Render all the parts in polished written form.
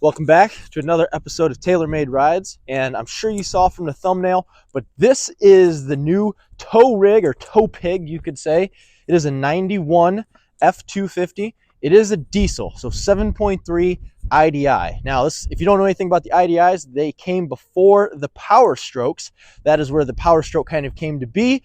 Welcome back to another episode of Tailor Made Rides, and I'm sure you saw from the thumbnail, but this is the new tow rig, or tow pig you could say. It is a 91 F250. It is a diesel, so 7.3 IDI. Now, if you don't know anything about the IDIs, they came before the Power Strokes. That is where the Power Stroke kind of came to be.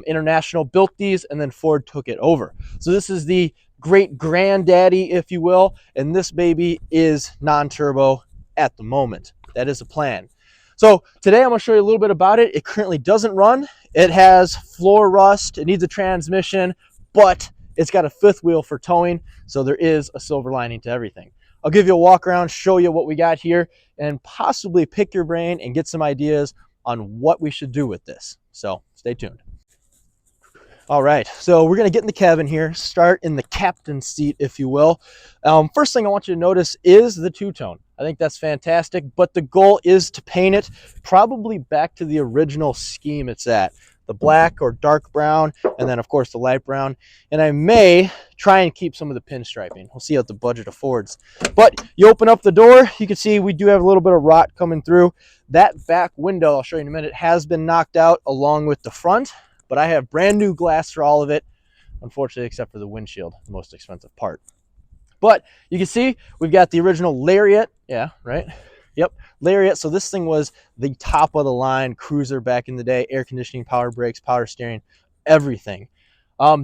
International built these, and then Ford took it over. So this is the great granddaddy, if you will, and this baby is non-turbo at the moment. That is the plan. So today I'm going to show you a little bit about it. It currently doesn't run. It has floor rust. It needs a transmission, but it's got a fifth wheel for towing, so there is a silver lining to everything. I'll give you a walk around, show you what we got here, and possibly pick your brain and get some ideas on what we should do with this. So stay tuned. All right, so we're going to get in the cabin here, start in the captain's seat, if you will. First thing I want you to notice is the two-tone. I think that's fantastic, but the goal is to paint it probably back to the original scheme it's at. The black or dark brown, and then of course the light brown. And I may try and keep some of the pinstriping. We'll see what the budget affords. But you open up the door, you can see we do have a little bit of rot coming through. That back window, I'll show you in a minute, has been knocked out along with the front. But I have brand new glass for all of it, unfortunately, except for the windshield, the most expensive part. But you can see we've got the original Lariat. Yeah, right? Yep, Lariat. So this thing was the top of the line cruiser back in the day. Air conditioning, power brakes, power steering, everything.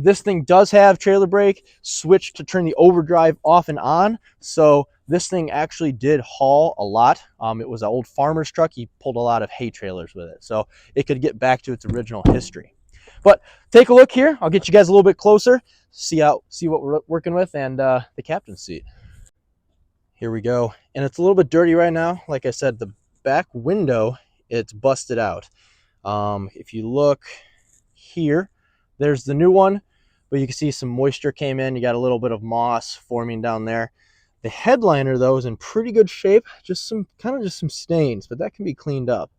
This thing does have trailer brake, switch to turn the overdrive off and on. So this thing actually did haul a lot. It was an old farmer's truck. He pulled a lot of hay trailers with it. So it could get back to its original history. But take a look here. I'll get you guys a little bit closer, see what we're working with, and the captain's seat. Here we go. And it's a little bit dirty right now. Like I said, the back window, it's busted out. If you look here, there's the new one, but you can see some moisture came in. You got a little bit of moss forming down there. The headliner, though, is in pretty good shape. Just some stains, but that can be cleaned up.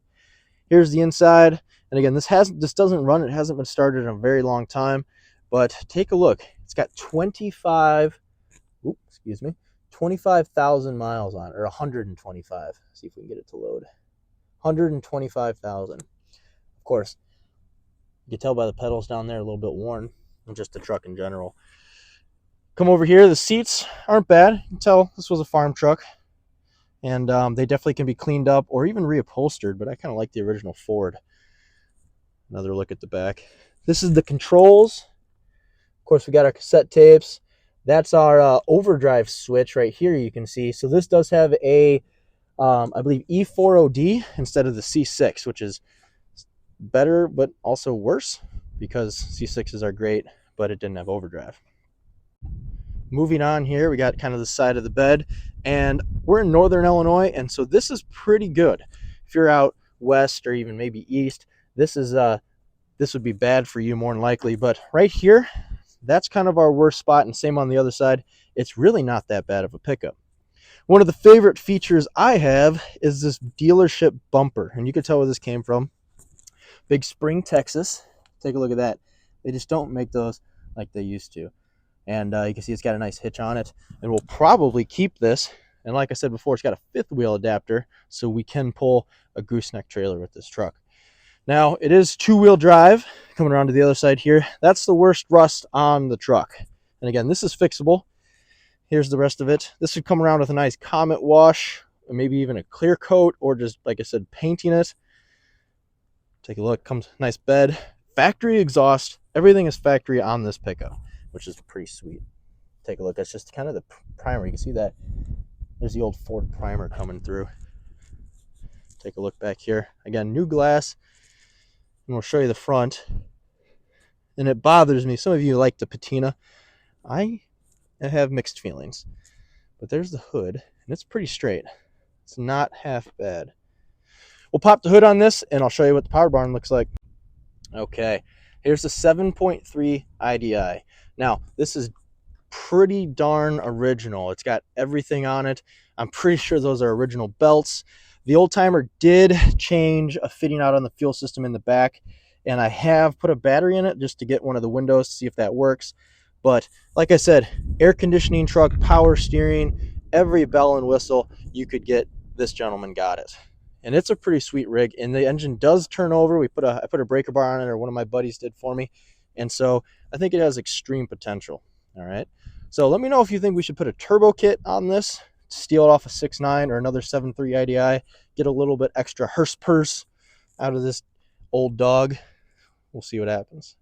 Here's the inside. And again, this doesn't run. It hasn't been started in a very long time, but take a look. It's got 25,000 miles on it, or 125. See if we can get it to load. 125,000. Of course, you can tell by the pedals down there a little bit worn, and just the truck in general. Come over here. The seats aren't bad. You can tell this was a farm truck, and they definitely can be cleaned up or even reupholstered, but I kind of like the original Ford. Another look at the back. This is the controls. Of course, we got our cassette tapes. That's our overdrive switch right here, you can see. So this does have a, I believe, E40D instead of the C6, which is better but also worse because C6s are great, but it didn't have overdrive. Moving on here, we got kind of the side of the bed, and we're in northern Illinois, and so this is pretty good. If you're out west or even maybe east, this would be bad for you more than likely. But right here, that's kind of our worst spot, and same on the other side. It's really not that bad of a pickup. One of the favorite features I have is this dealership bumper, and you can tell where this came from. Big Spring, Texas. Take a look at that. They just don't make those like they used to. And you can see it's got a nice hitch on it, and we'll probably keep this. And like I said before, it's got a fifth wheel adapter, so we can pull a gooseneck trailer with this truck. Now, it is two-wheel drive. Coming around to the other side here, that's the worst rust on the truck. And again, this is fixable. Here's the rest of it. This should come around with a nice Comet wash, or maybe even a clear coat, or just, like I said, painting it. Take a look. Comes nice bed. Factory exhaust. Everything is factory on this pickup, which is pretty sweet. Take a look. That's just kind of the primer. You can see that. There's the old Ford primer coming through. Take a look back here. Again, new glass. And we'll show you the front. And it bothers me. Some of you like the patina. I have mixed feelings. But there's the hood, and it's pretty straight. It's not half bad. We'll pop the hood on this, and I'll show you what the power barn looks like. Okay, here's the 7.3 IDI. Now, this is pretty darn original. It's got everything on it. I'm pretty sure those are original belts. The old timer did change a fitting out on the fuel system in the back, and I have put a battery in it just to get one of the windows to see if that works. But like I said, air conditioning truck, power steering, every bell and whistle you could get, this gentleman got it. And it's a pretty sweet rig, and the engine does turn over. I put a breaker bar on it, or one of my buddies did for me, and so I think it has extreme potential. All right, so let me know if you think we should put a turbo kit on this, steal it off a 6.9 or another 7.3 IDI, get a little bit extra horsepower out of this old dog. We'll see what happens.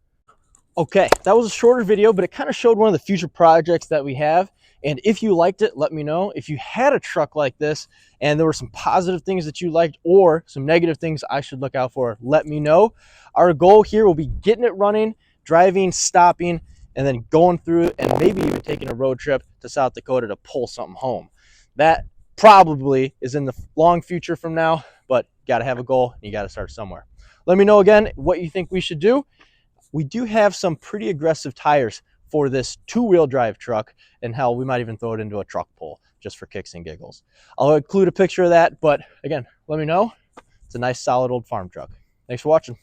Okay, that was a shorter video, but it kind of showed one of the future projects that we have. And if you liked it, let me know. If you had a truck like this and there were some positive things that you liked or some negative things I should look out for, let me know. Our goal here will be getting it running, driving, stopping, and then going through it, and maybe even taking a road trip to South Dakota to pull something home. That probably is in the long future from now, but you got to have a goal and you got to start somewhere. Let me know again what you think we should do. We do have some pretty aggressive tires for this two-wheel drive truck, and hell, we might even throw it into a truck pull just for kicks and giggles. I'll include a picture of that, but again, let me know. It's a nice, solid old farm truck. Thanks for watching.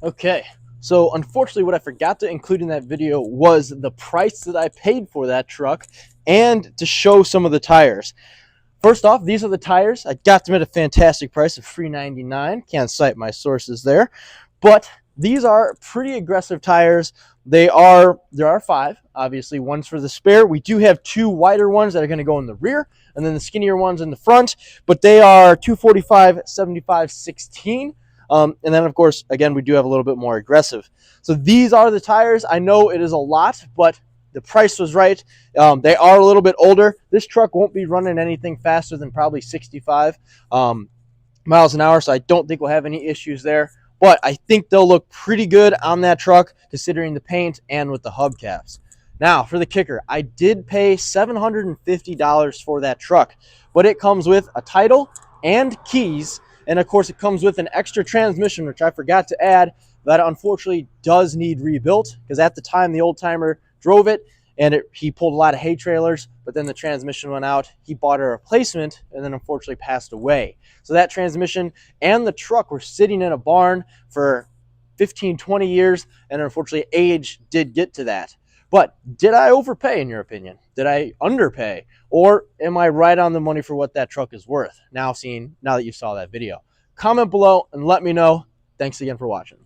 Okay, so unfortunately what I forgot to include in that video was the price that I paid for that truck and to show some of the tires. First off, these are the tires. I got them at a fantastic price of $3.99. Can't cite my sources there, but these are pretty aggressive tires. There are 5, obviously. One's for the spare. We do have 2 wider ones that are going to go in the rear, and then the skinnier ones in the front, but they are 245, 75, 16. And then, of course, again, we do have a little bit more aggressive. So these are the tires. I know it is a lot, but the price was right. They are a little bit older. This truck won't be running anything faster than probably 65 miles an hour, so I don't think we'll have any issues there. But I think they'll look pretty good on that truck, considering the paint and with the hubcaps. Now, for the kicker, I did pay $750 for that truck, but it comes with a title and keys, and of course it comes with an extra transmission, which I forgot to add, that unfortunately does need rebuilt, because at the time the old timer drove it, and he pulled a lot of hay trailers, but then the transmission went out. He bought a replacement and then unfortunately passed away. So that transmission and the truck were sitting in a barn for 15, 20 years, and unfortunately age did get to that. But did I overpay, in your opinion? Did I underpay? Or am I right on the money for what that truck is worth? Now that you saw that video. Comment below and let me know. Thanks again for watching.